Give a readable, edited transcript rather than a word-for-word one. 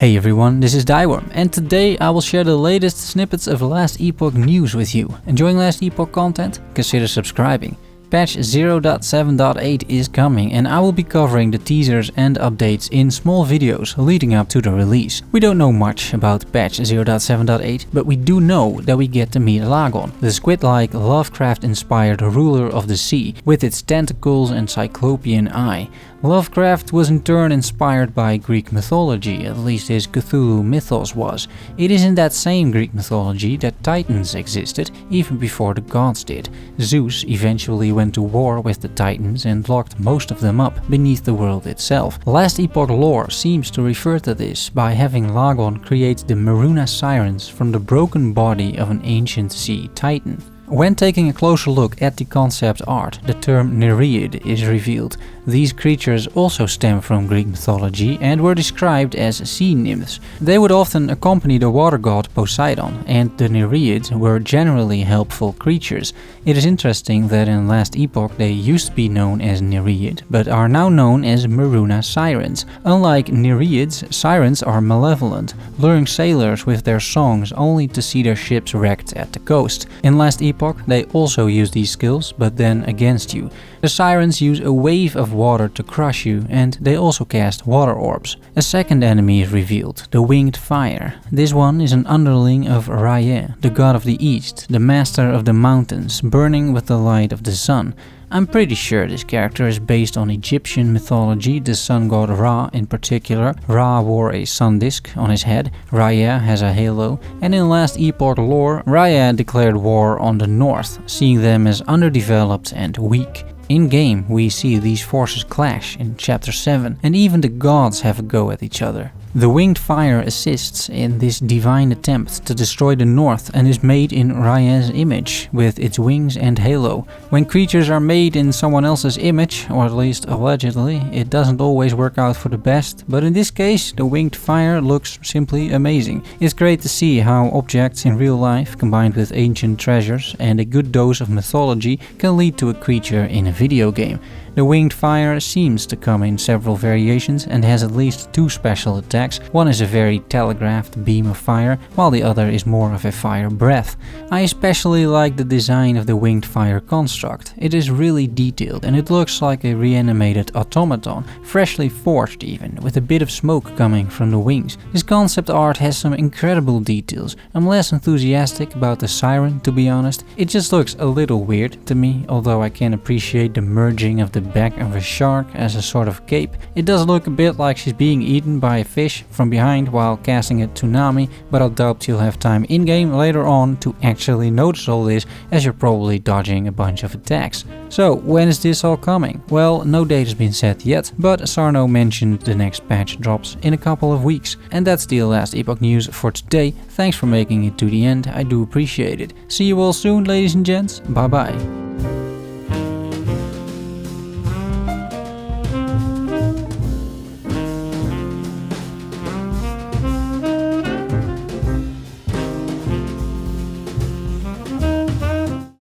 Hey everyone, this is Thyworm, and today I will share the latest snippets of Last Epoch news with you. Enjoying Last Epoch content? Consider subscribing. Patch 0.7.8 is coming and I will be covering the teasers and updates in small videos leading up to the release. We don't know much about patch 0.7.8, but we do know that we get to meet Lagon, the squid-like Lovecraft-inspired ruler of the sea, with its tentacles and cyclopean eye. Lovecraft was in turn inspired by Greek mythology, at least his Cthulhu mythos was. It is in that same Greek mythology that Titans existed, even before the gods did. Zeus eventually went to war with the Titans and locked most of them up beneath the world itself. Last Epoch lore seems to refer to this by having Lagon create the Maruna Sirens from the broken body of an ancient sea titan. When taking a closer look at the concept art, the term Nereid is revealed. These creatures also stem from Greek mythology and were described as sea nymphs. They would often accompany the water god Poseidon, and the Nereids were generally helpful creatures. It is interesting that in Last Epoch they used to be known as Nereid, but are now known as Maruna Sirens. Unlike Nereids, sirens are malevolent, luring sailors with their songs only to see their ships wrecked at the coast. In Last Epoch they also use these skills, but then against you. The sirens use a wave of water to crush you, and they also cast water orbs. A second enemy is revealed, the Winged Fire. This one is an underling of Raya, the god of the east, the master of the mountains, burning with the light of the sun. I'm pretty sure this character is based on Egyptian mythology, the sun god Ra in particular. Ra wore a sun disk on his head, Raya has a halo, and in Last Epoch lore, Raya declared war on the north, seeing them as underdeveloped and weak. In-game we see these forces clash in chapter 7, and even the gods have a go at each other. The Winged Fire assists in this divine attempt to destroy the north and is made in Raya's image, with its wings and halo. When creatures are made in someone else's image, or at least allegedly, it doesn't always work out for the best, but in this case the Winged Fire looks simply amazing. It's great to see how objects in real life combined with ancient treasures and a good dose of mythology can lead to a creature in a video game. The Winged Fire seems to come in several variations and has at least two special attacks. One is a very telegraphed beam of fire, while the other is more of a fire breath. I especially like the design of the Winged Fire construct. It is really detailed and it looks like a reanimated automaton, freshly forged even, with a bit of smoke coming from the wings. This concept art has some incredible details. I'm less enthusiastic about the siren, to be honest. It just looks a little weird to me, although I can appreciate the merging of the back of a shark as a sort of cape. It does look a bit like she's being eaten by a fish from behind while casting a tsunami, but I doubt you'll have time in-game later on to actually notice all this, as you're probably dodging a bunch of attacks. So, when is this all coming? Well, no date has been set yet, but Sarno mentioned the next patch drops in a couple of weeks. And that's the Last Epoch news for today. Thanks for making it to the end, I do appreciate it. See you all soon, ladies and gents, bye bye.